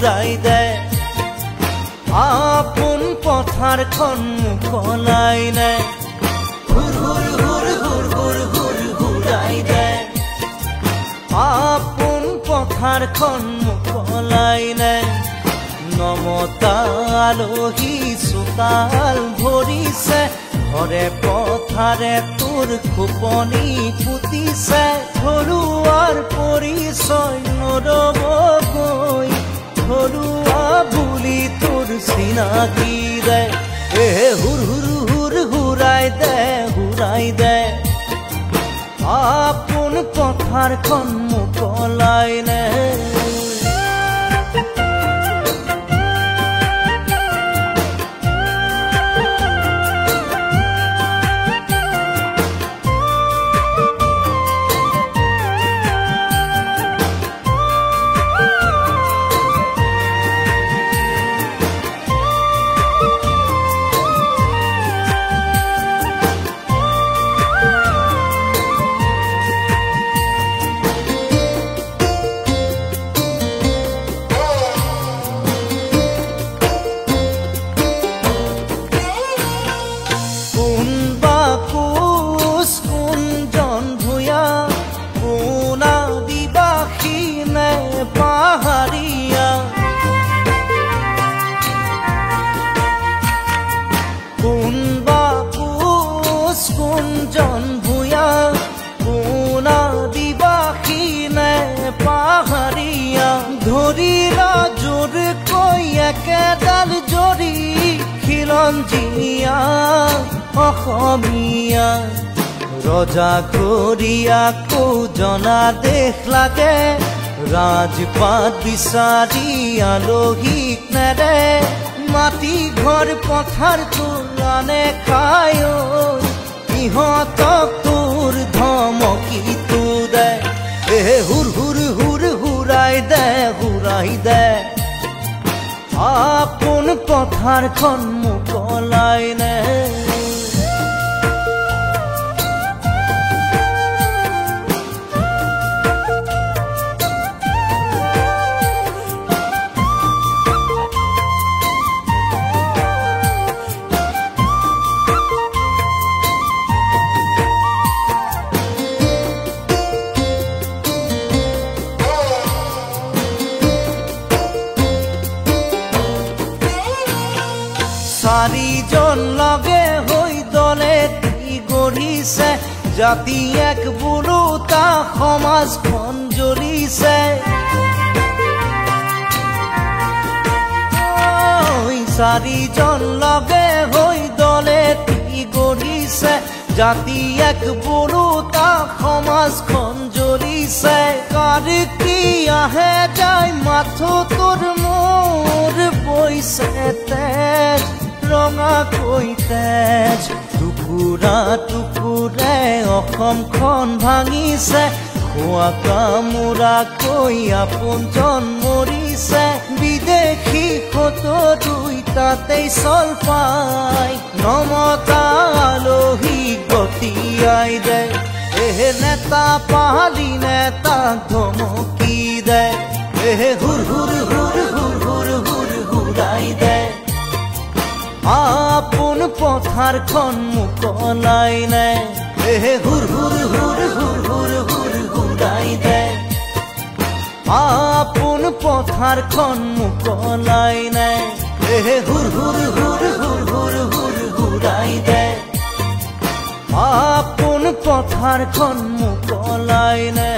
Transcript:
ঘূৰাই দে আপোন পথাৰখন মুকলাই নে হুৰ হুৰ হুৰ হুৰ হুৰ হুৰ ঘূৰাই দে আপোন পথাৰখন মুকলাই নে নমতা আলহী চোতাল ভৰিছে ঘৰে পথাৰে তোৰ খোপনি পুতিছে ঘৰুৱাৰ পৰিচয় নৰবকৈ ঘৰুৱা বুলি তোৰ চিনাকি দে হুৰ হুৰ হুৰ ঘূৰাই দে আপোন পথাৰখন মুকলাই নে ধৰিলা জোৰকৈ একেডাল জৰি খিলঞ্জীয়া অসমীয়া ৰজা ঘৰিয়াকো জনা দেশ লাগে ৰাজপাত বিচাৰি আলহীক নেৰে মাটি ঘৰ পথাৰ তোলানে খায় ইহঁতক তোৰ ধমকি তোৰে হুৰ হুৰ হুৰ ঘূৰাই দে আপোন পথাৰখন মুকলাই নে চাৰিজন লগে হৈ দলে গঢ়িছে জাতি এক বোলোতা সমাজখন জ্বলিছে চাৰিজন লগে হৈ দলে গঢ়িছে জাতি এক বোলোতা সমাজখন জ্বলিছে কাৰ কি আহে যায় মাথো তোৰ মোৰ বৈছে তেজ ৰঙা কৈ তেজ টুকুৰা টুকুৰে অসমখন ভাঙিছে খোৱা কামোৰা কৈ আপোনজন মৰিছে বিদেশী ফটো দুইটাতেই চল পাই নমতা আলহী গতিয়াই দে নেতা পাহালি নেতাক ধমকি দে হুৰ হুৰ হুৰ হুৰ হুৰ হুৰ ঘূৰাই দে আপোন পথাৰখন মুকলাই নে হুৰ হুৰ হুৰ হুৰ হুৰ হুৰ ঘূৰাই দে আপোন পথাৰখন মুকলাই নে হুৰ হুৰ হুৰ হুৰ হুৰ হুৰ ঘূৰাই দে আপোন পথাৰখন মুকলাই নে